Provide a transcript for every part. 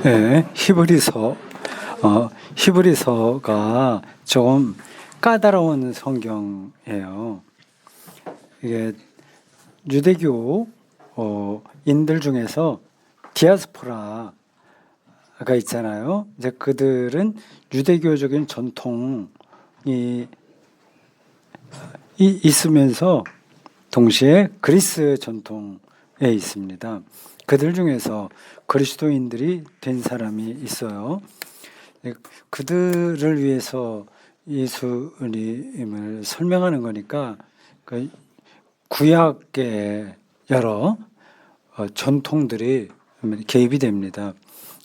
네, 히브리서가 좀 까다로운 성경이에요. 이게 유대교 인들 중에서 디아스포라가 있잖아요. 이제 그들은 유대교적인 전통이 있으면서 동시에 그리스 전통에 있습니다. 그들 중에서 그리스도인들이 된 사람이 있어요. 그들을 위해서 예수님을 설명하는 거니까 그 구약의 여러 전통들이 개입이 됩니다.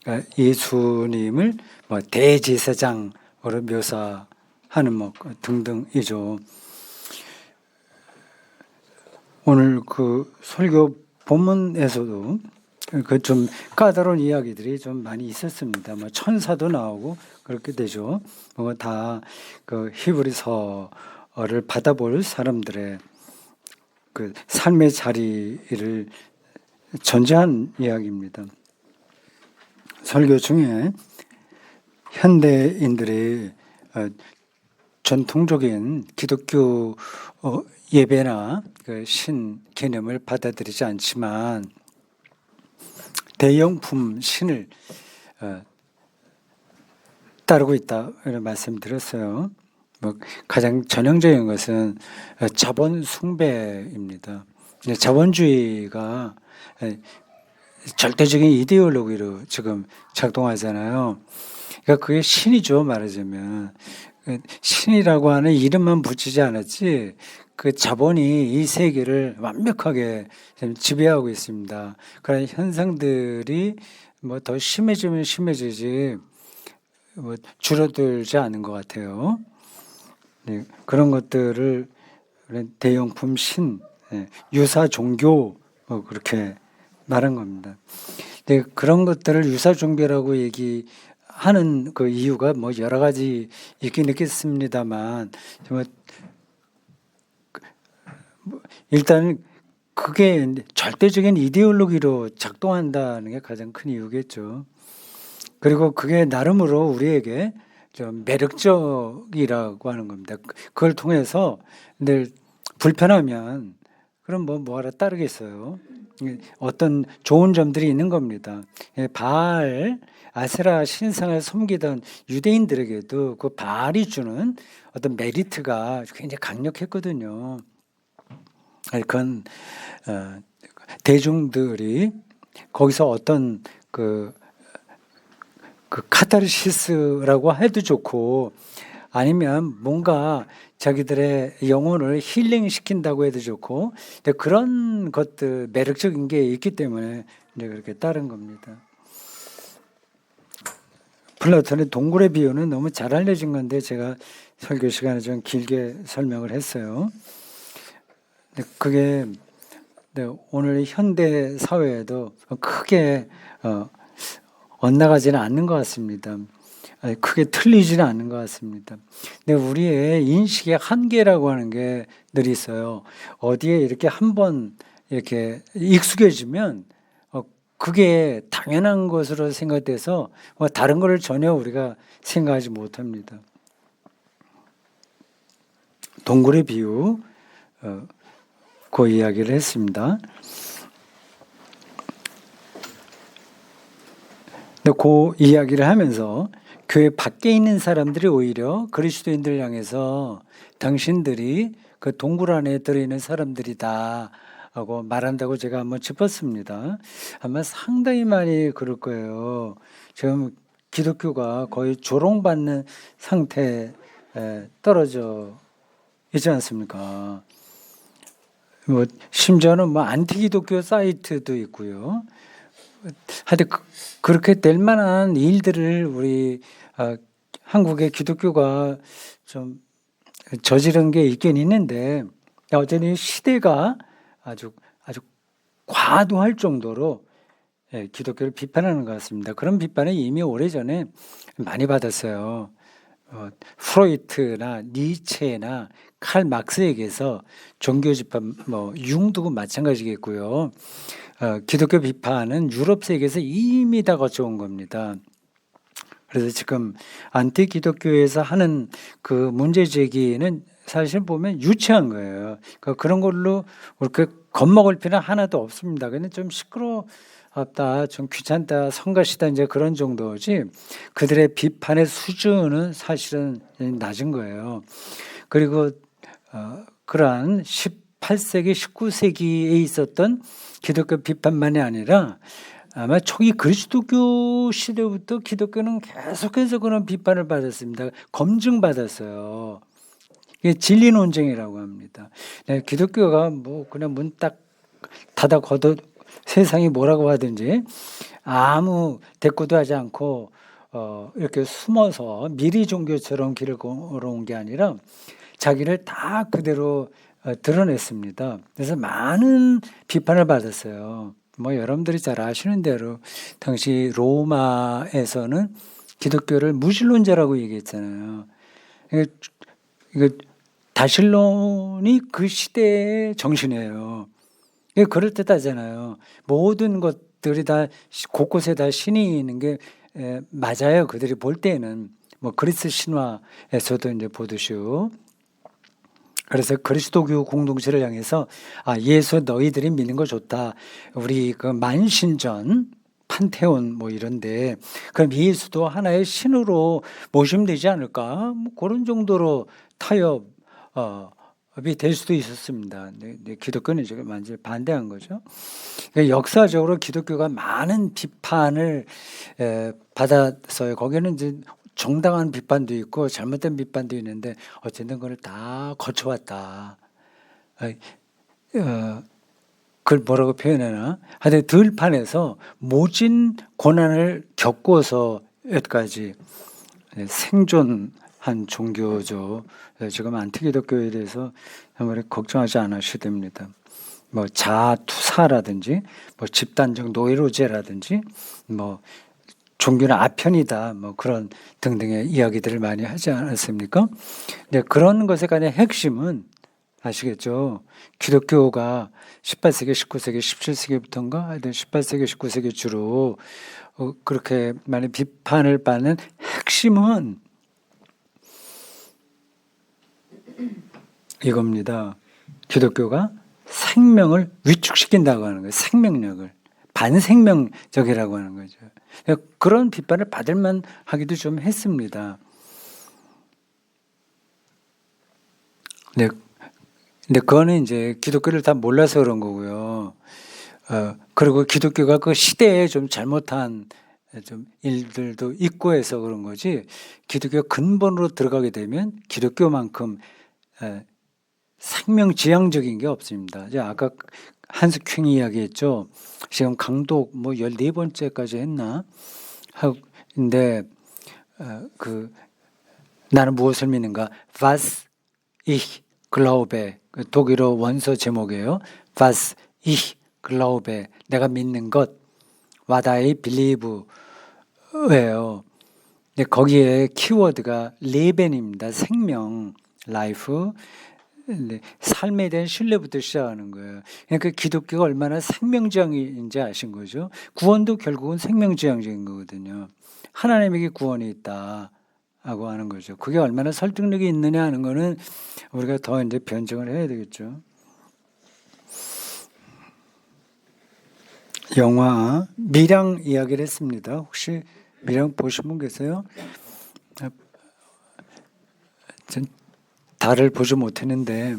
그러니까 예수님을 뭐 대제사장으로 묘사하는 뭐 등등이죠. 오늘 그 설교 본문에서도 그 좀 까다로운 이야기들이 좀 많이 있었습니다. 뭐 천사도 나오고 그렇게 되죠. 뭐 다 그 히브리서를 받아볼 사람들의 그 삶의 자리를 전제한 이야기입니다. 설교 중에 현대인들이 전통적인 기독교 예배나 그 신 개념을 받아들이지 않지만 대형품 신을 따르고 있다 이런 말씀드렸어요. 뭐 가장 전형적인 것은 자본 숭배입니다. 자본주의가 절대적인 이데올로기로 지금 작동하잖아요. 그러니까 그게 신이죠, 말하자면. 신이라고 하는 이름만 붙이지 않았지 그 자본이 이 세계를 완벽하게 지배하고 있습니다. 그런 현상들이 뭐 더 심해지면 심해지지 뭐 줄어들지 않은 것 같아요. 네, 그런 것들을 대형품 신, 유사 종교 그렇게 말한 겁니다. 네, 그런 것들을 유사 종교라고 얘기하는 그 이유가 뭐 여러 가지 있긴 있겠습니다만 일단 그게 절대적인 이데올로기로 작동한다는 게 가장 큰 이유겠죠. 그리고 그게 나름으로 우리에게 좀 매력적이라고 하는 겁니다. 그걸 통해서 늘 불편하면 그럼 뭐하러 따르겠어요. 어떤 좋은 점들이 있는 겁니다. 바알, 아세라 신상을 섬기던 유대인들에게도 그 바알이 주는 어떤 메리트가 굉장히 강력했거든요. 그건 대중들이 거기서 어떤 그 카타르시스라고 해도 좋고 아니면 뭔가 자기들의 영혼을 힐링시킨다고 해도 좋고 그런 것들 매력적인 게 있기 때문에 이제 그렇게 따른 겁니다. 플라톤의 동굴의 비유는 너무 잘 알려진 건데 제가 설교 시간에 좀 길게 설명을 했어요. 그게 오늘 현대 사회에도 크게 엇나가지는 않는 것 같습니다. 크게 틀리지는 않는 것 같습니다. 근데 우리의 인식의 한계라고 하는 게 늘 있어요. 어디에 이렇게 한번 이렇게 익숙해지면 그게 당연한 것으로 생각돼서 다른 것을 전혀 우리가 생각하지 못합니다. 동굴의 비유 그 이야기를 했습니다. 근데 그 이야기를 하면서 교회 밖에 있는 사람들이 오히려 그리스도인들 향해서 당신들이 그 동굴 안에 들어있는 사람들이다 하고 말한다고 제가 한번 짚었습니다. 아마 상당히 많이 그럴 거예요. 지금 기독교가 거의 조롱받는 상태에 떨어져 있지 않습니까? 뭐 심지어는 뭐 안티기독교 사이트도 있고요. 하여튼 그렇게 될 만한 일들을 우리 한국의 기독교가 좀 저지른 게 있긴 있는데 여전히 시대가 아주 과도할 정도로 기독교를 비판하는 것 같습니다. 그런 비판을 이미 오래전에 많이 받았어요. 프로이트나 니체나 칼 막스에게서 종교 집단 융두도 마찬가지겠고요. 기독교 비판은 유럽 세계에서 이미 다 거쳐온 겁니다. 그래서 지금 안티 기독교에서 하는 그 문제 제기는 사실 보면 유치한 거예요. 그러니까 그런 걸로 그렇게 겁먹을 필요는 하나도 없습니다. 근데 좀 시끄럽다, 좀 귀찮다, 성가시다 이제 그런 정도지 그들의 비판의 수준은 사실은 낮은 거예요. 그리고 그러한 18세기, 19세기에 있었던 기독교 비판만이 아니라 아마 초기 그리스도교 시대부터 기독교는 계속해서 그런 비판을 받았습니다. 검증받았어요. 이게 진리 논쟁이라고 합니다. 기독교가 뭐 그냥 문 딱 닫아 걷어 세상이 뭐라고 하든지 아무 대꾸도 하지 않고 이렇게 숨어서 미리 종교처럼 길을 걸어온 게 아니라 자기를 다 그대로 드러냈습니다. 그래서 많은 비판을 받았어요. 뭐 여러분들이 잘 아시는 대로 당시 로마에서는 기독교를 무신론자라고 얘기했잖아요. 이거 다신론이 그 시대의 정신이에요. 이게 그럴듯하잖아요. 모든 것들이 다 곳곳에 다 신이 있는 게 맞아요. 그들이 볼 때는 뭐 그리스 신화에서도 이제 보듯이요. 그래서 그리스도교 공동체를 향해서 예수 너희들이 믿는 거 좋다. 우리 그 만신전 판테온 뭐 이런데 그럼 예수도 하나의 신으로 모시면 되지 않을까? 뭐 그런 정도로 타협이 될 수도 있었습니다. 네, 기독교는 지금 완전히 반대한 거죠. 그러니까 역사적으로 기독교가 많은 비판을 받았어요. 거기는 이제 정당한 비판도 있고 잘못된 비판도 있는데 어쨌든 그걸 다 거쳐왔다. 그걸 뭐라고 표현하나? 하여튼 들판에서 모진 고난을 겪고서 여기까지 생존한 종교죠. 지금 안티기독교에 대해서 아무리 걱정하지 않으셔도 됩니다. 뭐 자투사라든지 뭐 집단적 노예로제라든지 뭐 종교는 아편이다, 뭐 그런 등등의 이야기들을 많이 하지 않았습니까? 근데 그런 것에 관한 핵심은 아시겠죠? 기독교가 18세기, 19세기, 17세기부터인가? 하여튼 18세기, 19세기 주로 그렇게 많이 비판을 받는 핵심은 이겁니다. 기독교가 생명을 위축시킨다고 하는 거예요. 생명력을. 반생명적이라고 하는 거죠. 그런 비판을 받을만 하기도 좀 했습니다. 근데 그거는 이제 기독교를 다 몰라서 그런 거고요. 그리고 기독교가 그 시대에 좀 잘못한 좀 일들도 있고 해서 그런 거지, 기독교 근본으로 들어가게 되면 기독교만큼 생명지향적인 게 없습니다. 아까 한스 킹이 이야기했죠. 지금 강독 뭐 14번째까지 했나? 근데 나는 무엇을 믿는가? Was ich glaube. 독일어 원서 제목이에요. Was ich glaube. 내가 믿는 것. What I believe. 예요. 근데 거기에 키워드가 레벤입니다. 생명, life. 삶에 대한 신뢰부터 시작하는 거예요. 그러니까 기독교가 얼마나 생명지향인지 아신 거죠. 구원도 결국은 생명지향적인 거거든요. 하나님에게 구원이 있다고 하는 거죠. 그게 얼마나 설득력이 있느냐 하는 거는 우리가 더 이제 변증을 해야 되겠죠. 영화 미량 이야기를 했습니다. 혹시 미량 보신 분 계세요? 전 다를 보지 못했는데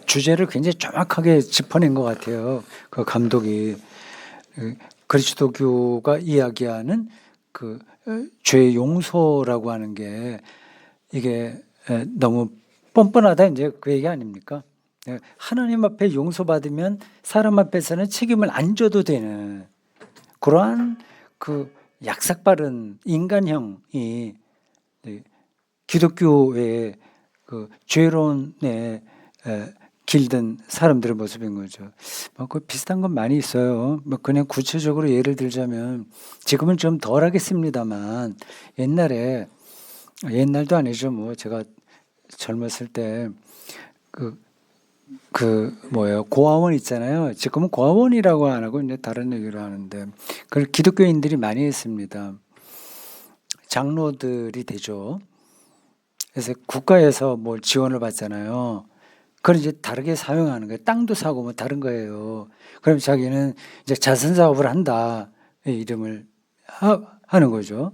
주제를 굉장히 정확하게 짚어낸 것 같아요. 그 감독이 그리스도교가 이야기하는 그 죄 용서라고 하는 게 이게 너무 뻔뻔하다 이제 그 얘기 아닙니까? 하나님 앞에 용서받으면 사람 앞에서는 책임을 안 져도 되는 그러한 그 약삭빠른 인간형이 기독교의 그 죄론에 길든 사람들의 모습인 거죠. 그 비슷한 건 많이 있어요. 뭐 그냥 구체적으로 예를 들자면 지금은 좀 덜 하겠습니다만 옛날도 아니죠. 뭐 제가 젊었을 때 뭐예요? 고아원 있잖아요. 지금은 고아원이라고 안 하고 이제 다른 얘기로 하는데 그걸 기독교인들이 많이 했습니다. 장로들이 되죠. 그래서 국가에서 뭘 지원을 받잖아요. 그걸 이제 다르게 사용하는 거예요. 땅도 사고 뭐 다른 거예요. 그럼 자기는 이제 자선 사업을 한다. 이름을 하는 거죠.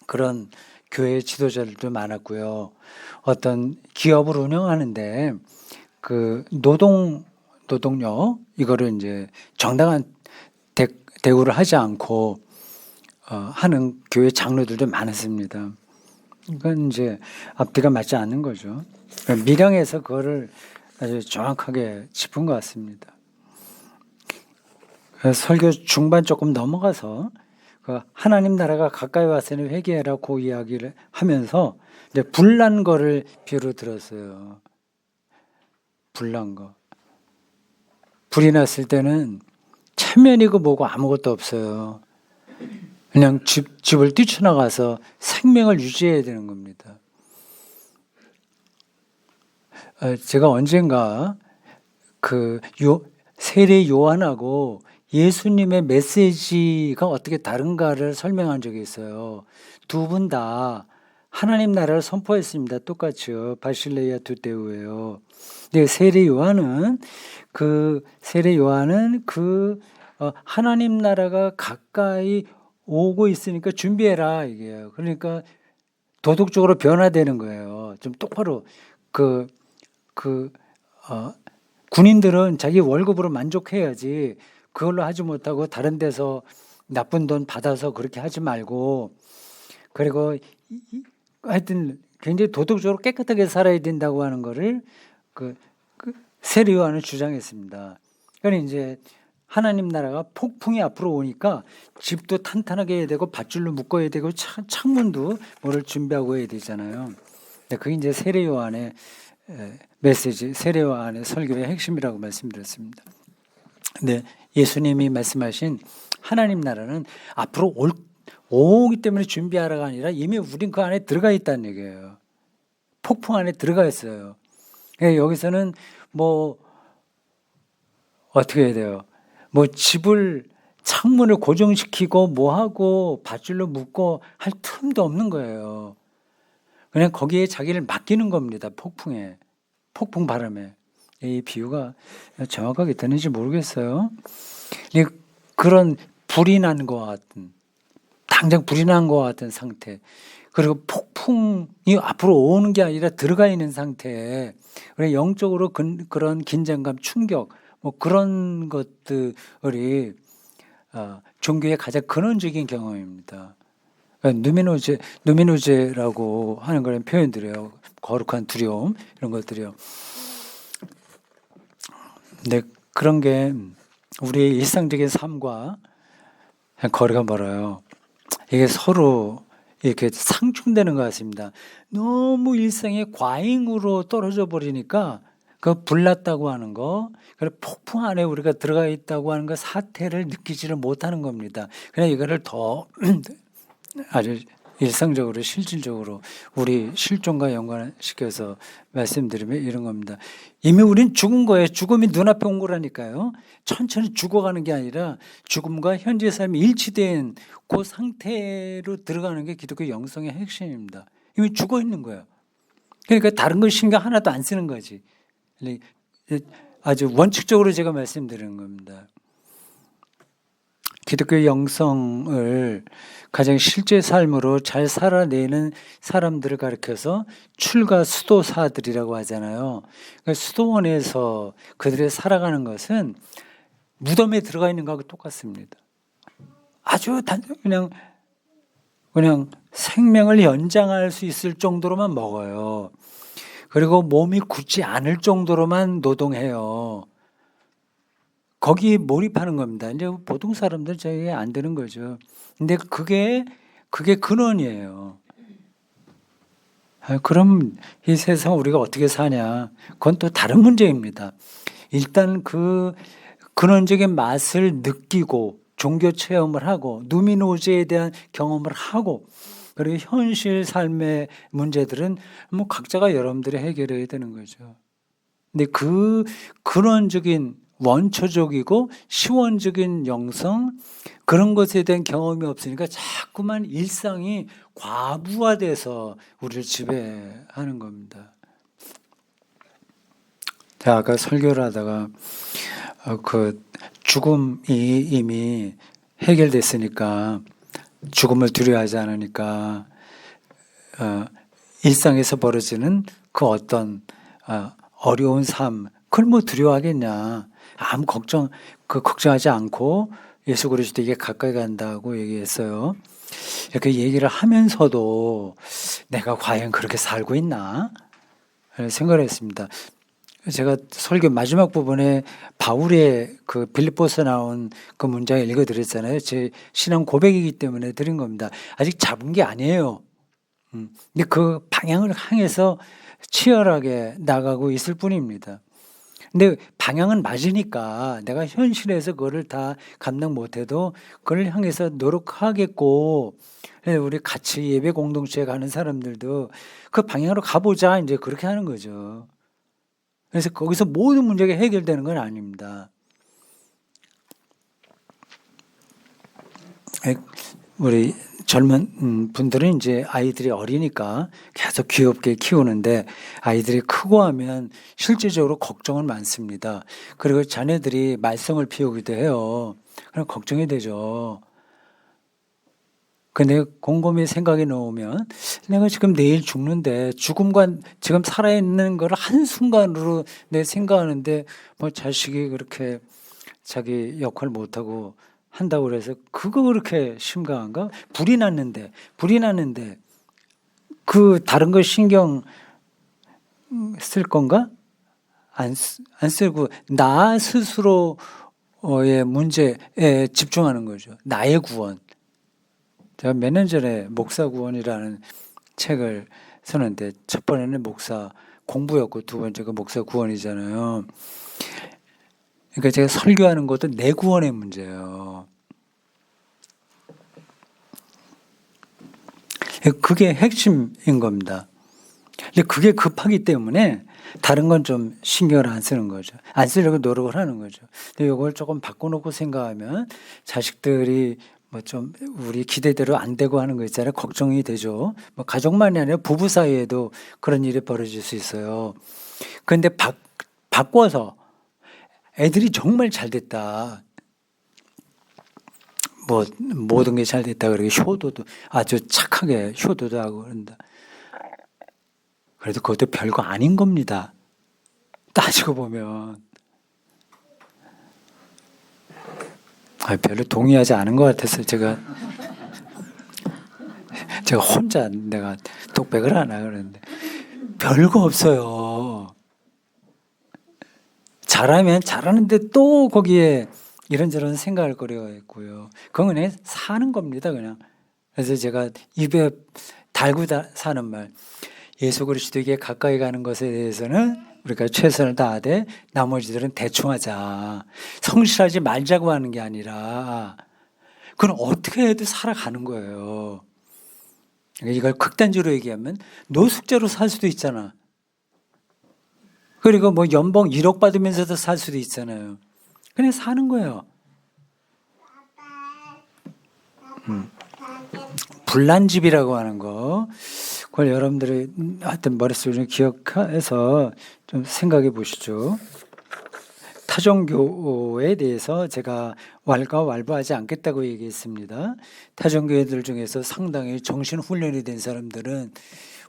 그런 교회 지도자들도 많았고요. 어떤 기업을 운영하는데 그 노동력 이거를 이제 정당한 대우를 하지 않고 하는 교회 장로들도 많았습니다. 이건 이제 앞뒤가 맞지 않는 거죠. 밀양에서 그거를 아주 정확하게 짚은 것 같습니다. 설교 중반 조금 넘어가서 그 하나님 나라가 가까이 왔으니 회개해라 그 이야기를 하면서 이제 불난 거를 비유로 들었어요. 불난 거. 불이 났을 때는 체면이고 뭐고 아무것도 없어요. 그냥 집을 뛰쳐나가서 생명을 유지해야 되는 겁니다. 제가 언젠가 그 세례 요한하고 예수님의 메시지가 어떻게 다른가를 설명한 적이 있어요. 두 분 다 하나님 나라를 선포했습니다. 똑같이요. 바실레이아 두 때우예요. 근데 세례 요한은 하나님 나라가 가까이 오고 있으니까 준비해라 이게요. 그러니까 도덕적으로 변화되는 거예요. 좀 똑바로 군인들은 자기 월급으로 만족해야지 그걸로 하지 못하고 다른 데서 나쁜 돈 받아서 그렇게 하지 말고 그리고 하여튼 굉장히 도덕적으로 깨끗하게 살아야 된다고 하는 거를 세례 요한은 주장했습니다. 그러니까 이제 하나님 나라가 폭풍이 앞으로 오니까 집도 탄탄하게 해야 되고 밧줄로 묶어야 되고 창문도 뭐를 준비하고 해야 되잖아요. 그게 이제 세례 요한의 메시지, 세례 요한의 설교의 핵심이라고 말씀드렸습니다. 근데 예수님이 말씀하신 하나님 나라는 앞으로 오기 때문에 준비하라가 아니라 이미 우린 그 안에 들어가 있다는 얘기예요. 폭풍 안에 들어가 있어요. 여기서는 뭐 어떻게 해야 돼요? 뭐 집을 창문을 고정시키고 뭐하고 밧줄로 묶고 할 틈도 없는 거예요. 그냥 거기에 자기를 맡기는 겁니다. 폭풍에. 폭풍 바람에. 이 비유가 정확하게 되는지 모르겠어요. 그런 불이 난 것 같은 당장 불이 난 것 같은 상태 그리고 폭풍이 앞으로 오는 게 아니라 들어가 있는 상태에 영적으로 그런 긴장감, 충격 뭐 그런 것들이 종교의 가장 근원적인 경험입니다. 누미노제라고 하는 그런 표현들이에요. 거룩한 두려움 이런 것들이요. 근데 그런 게 우리의 일상적인 삶과 거리가 멀어요. 이게 서로 이렇게 상충되는 것 같습니다. 너무 일상의 과잉으로 떨어져 버리니까 그 불났다고 하는 거, 폭풍 안에 우리가 들어가 있다고 하는 그 사태를 느끼지를 못하는 겁니다. 그냥 이거를 더 아주 일상적으로 실질적으로 우리 실존과 연관시켜서 말씀드리면 이런 겁니다. 이미 우린 죽은 거예요. 죽음이 눈앞에 온 거라니까요. 천천히 죽어가는 게 아니라 죽음과 현재 삶이 일치된 그 상태로 들어가는 게 기독교 영성의 핵심입니다. 이미 죽어 있는 거예요. 그러니까 다른 거 신경 하나도 안 쓰는 거지. 아주 원칙적으로 제가 말씀드리는 겁니다. 기독교 영성을 가장 실제 삶으로 잘 살아내는 사람들을 가리켜서 출가 수도사들이라고 하잖아요. 그러니까 수도원에서 그들이 살아가는 것은 무덤에 들어가 있는 거하고 똑같습니다. 아주 그냥 생명을 연장할 수 있을 정도로만 먹어요. 그리고 몸이 굳지 않을 정도로만 노동해요. 거기에 몰입하는 겁니다. 이제 보통 사람들 저게 안 되는 거죠. 근데 그게 근원이에요. 그럼 이 세상 우리가 어떻게 사냐? 그건 또 다른 문제입니다. 일단 그 근원적인 맛을 느끼고 종교 체험을 하고 누미노제에 대한 경험을 하고 그리고 현실 삶의 문제들은 뭐 각자가 여러분들이 해결해야 되는 거죠. 근데 그 근원적인 원초적이고 시원적인 영성 그런 것에 대한 경험이 없으니까 자꾸만 일상이 과부하돼서 우리를 지배하는 겁니다. 제가 아까 설교를 하다가 그 죽음이 이미 해결됐으니까 죽음을 두려워하지 않으니까 일상에서 벌어지는 그 어떤 어려운 삶 그걸 뭐 두려워하겠냐. 아무 걱정하지 않고 예수 그리스도에게 가까이 간다고 얘기했어요. 이렇게 얘기를 하면서도 내가 과연 그렇게 살고 있나 생각을 했습니다. 제가 설교 마지막 부분에 바울의 그 빌립보서 나온 그 문장을 읽어드렸잖아요. 제 신앙 고백이기 때문에 드린 겁니다. 아직 잡은 게 아니에요. 근데 그 방향을 향해서 치열하게 나가고 있을 뿐입니다. 근데 방향은 맞으니까 내가 현실에서 그거를 다 감당 못해도 그걸 향해서 노력하겠고, 우리 같이 예배 공동체에 가는 사람들도 그 방향으로 가보자 이제 그렇게 하는 거죠. 그래서 거기서 모든 문제가 해결되는 건 아닙니다. 우리 젊은 분들은 이제 아이들이 어리니까 계속 귀엽게 키우는데 아이들이 크고 하면 실제적으로 걱정은 많습니다. 그리고 자녀들이 말썽을 피우기도 해요. 그럼 걱정이 되죠. 근데 곰곰이 생각해 놓으면 내가 지금 내일 죽는데 죽음과 지금 살아있는 걸 한순간으로 내 생각하는데 뭐 자식이 그렇게 자기 역할 못하고 한다고 그래서 그거 그렇게 심각한가? 불이 났는데 그 다른 거 신경 쓸 건가? 안 쓰고 나 스스로의 문제에 집중하는 거죠. 나의 구원. 제가 몇 년 전에 목사 구원이라는 책을 썼는데 첫 번에는 목사 공부였고 두 번째가 목사 구원이잖아요. 그러니까 제가 설교하는 것도 내 구원의 문제예요. 그게 핵심인 겁니다. 근데 그게 급하기 때문에 다른 건 좀 신경을 안 쓰는 거죠. 안 쓰려고 노력을 하는 거죠. 근데 이걸 조금 바꿔놓고 생각하면 자식들이 뭐 좀 우리 기대대로 안 되고 하는 거 있잖아요. 걱정이 되죠. 뭐 가족만이 아니라 부부 사이에도 그런 일이 벌어질 수 있어요. 그런데 바꿔서 애들이 정말 잘 됐다. 뭐 모든 게 잘 됐다 그러고 효도도 아주 착하게 효도도 하고 그런다. 그래도 그것도 별거 아닌 겁니다. 따지고 보면 별로 동의하지 않은 것 같아서 제가 혼자 내가 독백을 하나 그러는데 별거 없어요. 잘하면 잘하는데 또 거기에 이런저런 생각할 거리가 있고요. 그건 그냥 사는 겁니다, 그냥. 그래서 제가 입에 달고 사는 말, 예수 그리스도에게 가까이 가는 것에 대해서는 우리가 최선을 다하되 나머지들은 대충 하자. 성실하지 말자고 하는 게 아니라 그건 어떻게 해도 살아가는 거예요. 이걸 극단적으로 얘기하면 노숙자로 살 수도 있잖아. 그리고 뭐 연봉 1억 받으면서도 살 수도 있잖아요. 그냥 사는 거예요. 불난집이라고 하는 거, 그걸 여러분들이 하여튼 머릿속에 기억해서 좀 생각해 보시죠. 타종교에 대해서 제가 왈가왈부하지 않겠다고 얘기했습니다. 타종교회들 중에서 상당히 정신훈련이 된 사람들은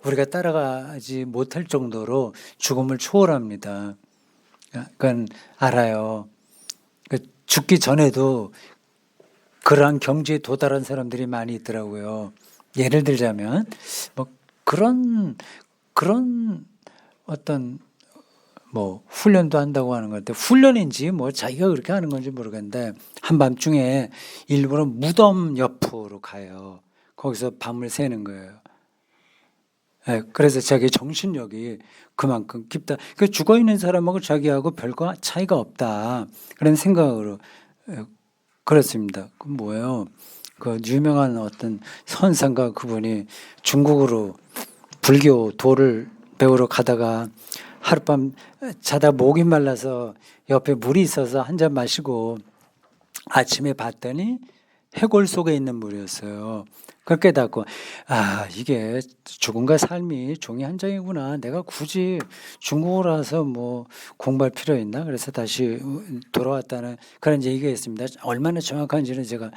우리가 따라가지 못할 정도로 죽음을 초월합니다. 그건 알아요. 죽기 전에도 그러한 경지에 도달한 사람들이 많이 있더라고요. 예를 들자면 뭐 그런 어떤 뭐 훈련도 한다고 하는 건데 훈련인지 뭐 자기가 그렇게 하는 건지 모르겠는데 한밤중에 일부러 무덤 옆으로 가요. 거기서 밤을 새는 거예요. 네, 그래서 자기 정신력이 그만큼 깊다. 그러니까 죽어있는 사람하고 자기하고 별거 차이가 없다. 그런 생각으로 그렇습니다. 그 뭐예요? 그 유명한 어떤 선상가 그분이 중국으로 불교 도를 배우러 가다가 하룻밤 자다 목이 말라서 옆에 물이 있어서 한 잔 마시고 아침에 봤더니 해골 속에 있는 물이었어요. 그걸 깨닫고 이게 죽음과 삶이 종이 한 장이구나. 내가 굳이 중국으로 와서 뭐 공부할 필요 있나? 그래서 다시 돌아왔다는 그런 얘기가 있습니다. 얼마나 정확한지는 제가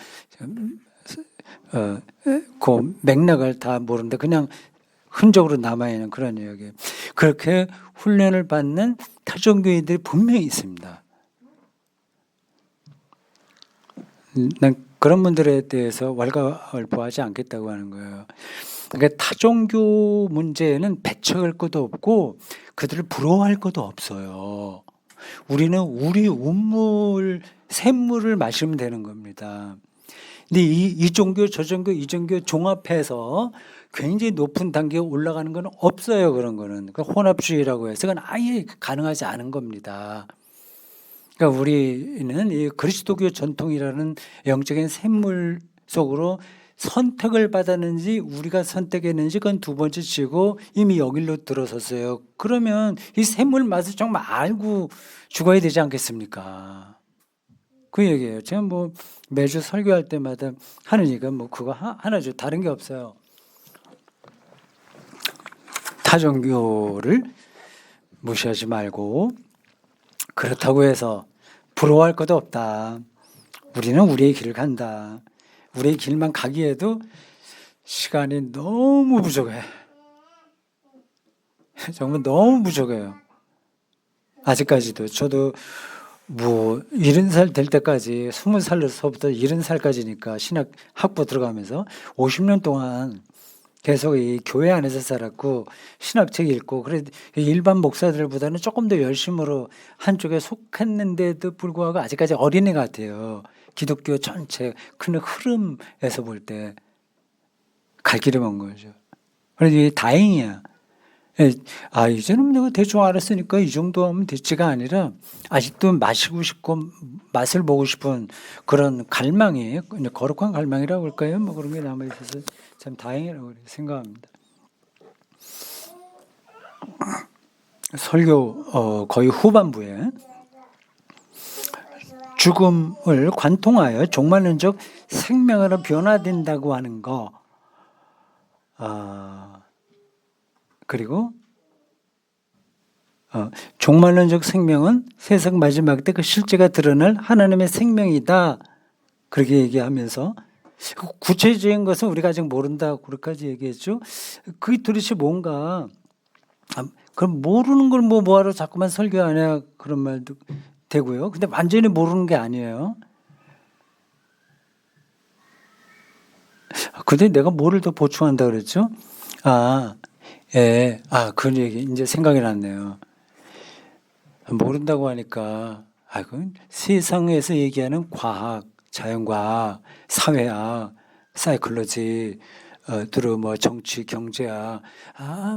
그 맥락을 다 모르는데 그냥 흔적으로 남아있는 그런 이야기예요. 그렇게 훈련을 받는 타종교인들이 분명히 있습니다. 난 그런 분들에 대해서 왈가왈부하지 않겠다고 하는 거예요. 그러니까 타종교 문제에는 배척할 것도 없고 그들을 부러워할 것도 없어요. 우리는 우리 운물, 샘물을 마시면 되는 겁니다. 근데 이 종교, 저 종교, 이 종교 종합해서 굉장히 높은 단계에 올라가는 건 없어요. 그런 거는. 그러니까 혼합주의라고 해서 그건 아예 가능하지 않은 겁니다. 그러니까 우리는 이 그리스도교 전통이라는 영적인 샘물 속으로 선택을 받았는지 우리가 선택했는지 그건 두 번째 치고 이미 여기로 들어섰어요. 그러면 이 샘물 맛을 정말 알고 죽어야 되지 않겠습니까? 그 얘기예요. 제가 뭐 매주 설교할 때마다 하는 얘기가 뭐 그거 하나죠. 다른 게 없어요. 타종교를 무시하지 말고 그렇다고 해서 부러워할 것도 없다. 우리는 우리의 길을 간다. 우리의 길만 가기에도 시간이 너무 부족해. 정말 너무 부족해요. 아직까지도 저도 뭐 70살 될 때까지 20살로서부터 70살까지니까 신학 학부 들어가면서 50년 동안 계속 이 교회 안에서 살았고 신학책 읽고 그래 일반 목사들보다는 조금 더 열심으로 한쪽에 속했는데도 불구하고 아직까지 어린애 같아요. 기독교 전체 큰 흐름에서 볼 때 갈 길이 먼 거죠. 그래서 이게 다행이야. 이제는 내가 대충 알았으니까 이 정도 하면 됐지가 아니라 아직도 마시고 싶고 맛을 보고 싶은 그런 갈망이 거룩한 갈망이라고 할까요? 뭐 그런 게 남아있어서 참 다행이라고 생각합니다. 설교 거의 후반부에 죽음을 관통하여 종말론적 생명으로 변화된다고 하는 거 그리고 종말론적 생명은 세상 마지막 때 그 실제가 드러날 하나님의 생명이다. 그렇게 얘기하면서 구체적인 것은 우리가 아직 모른다. 그렇게까지 얘기했죠. 그게 도대체 뭔가 그럼 모르는 걸 뭐하러 자꾸만 설교하냐 그런 말도 되고요. 근데 완전히 모르는 게 아니에요. 근데 내가 뭐를 더 보충한다 그랬죠? 그런 얘기 이제 생각이 났네요. 모른다고 하니까 그건 세상에서 얘기하는 과학, 자연과학, 사회학, 사이콜로지, 들어 뭐 정치, 경제학,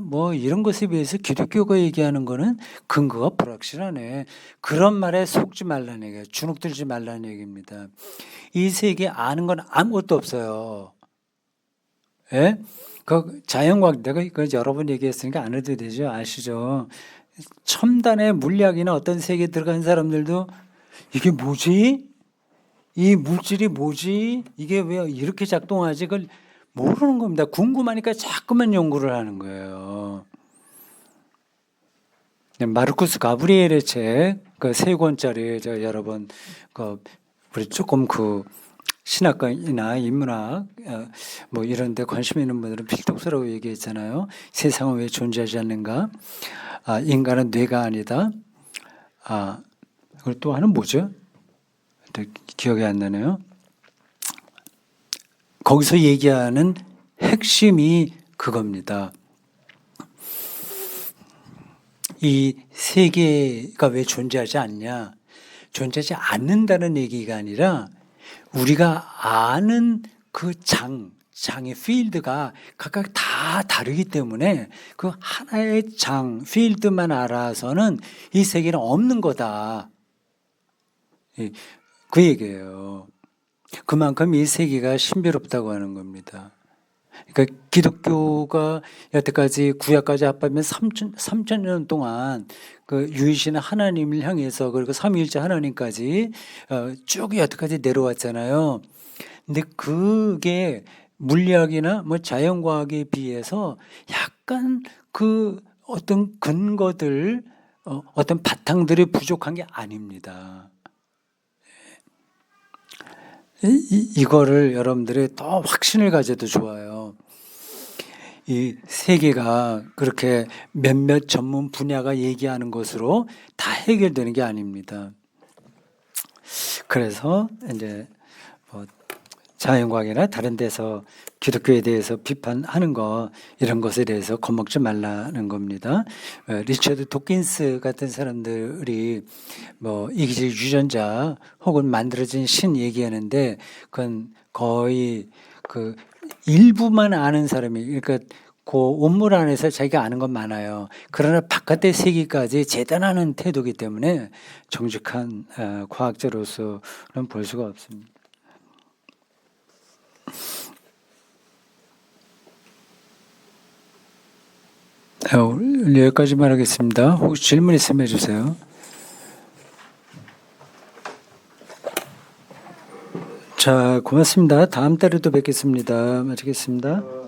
뭐 이런 것에 비해서 기독교가 얘기하는 거는 근거가 불확실하네. 그런 말에 속지 말라는 얘기예요. 주눅들지 말라는 얘기입니다. 이 세계 아는 건 아무것도 없어요. 예? 그 자연과학 내가 여러 번 얘기했으니까 안 해도 되죠. 아시죠? 첨단의 물리학이나 어떤 세계에 들어간 사람들도 이게 뭐지? 이 물질이 뭐지? 이게 왜 이렇게 작동하지? 그걸 모르는 겁니다. 궁금하니까 자꾸만 연구를 하는 거예요. 마르쿠스 가브리엘의 책, 그 3권짜리 제가 여러 번 우리 조금 신학이나 인문학 뭐 이런 데 관심 있는 분들은 필독서라고 얘기했잖아요. 세상은 왜 존재하지 않는가? 인간은 뇌가 아니다. 그리고 또 하나는 뭐죠? 기억이 안 나네요. 거기서 얘기하는 핵심이 그겁니다. 이 세계가 왜 존재하지 않냐? 존재하지 않는다는 얘기가 아니라 우리가 아는 그 장의 필드가 각각 다 다르기 때문에 그 하나의 필드만 알아서는 이 세계는 없는 거다. 그 얘기예요. 그만큼 이 세계가 신비롭다고 하는 겁니다. 그러니까 기독교가 여태까지 구약까지 합하면 3천 년 동안 그 유이신 하나님을 향해서 그리고 삼위일체 하나님까지 쭉 여태까지 내려왔잖아요. 근데 그게 물리학이나 뭐 자연과학에 비해서 약간 그 어떤 근거들, 어떤 바탕들이 부족한 게 아닙니다. 이거를 여러분들이 더 확신을 가져도 좋아요. 이 세계가 그렇게 몇몇 전문 분야가 얘기하는 것으로 다 해결되는 게 아닙니다. 그래서 이제 뭐 자연과학이나 다른 데서 기독교에 대해서 비판하는 거 이런 것에 대해서 겁먹지 말라는 겁니다. 리처드 도킨스 같은 사람들이 뭐 이기적 유전자 혹은 만들어진 신 얘기하는데 그건 거의 그 일부만 아는 사람이 그러니까 그 온물 안에서 자기가 아는 건 많아요. 그러나 바깥의 세계까지 재단하는 태도이기 때문에 정직한 과학자로서는 볼 수가 없습니다. 여기까지만 하겠습니다. 혹시 질문 있으면 해주세요. 자, 고맙습니다. 다음 달에 또 뵙겠습니다. 마치겠습니다.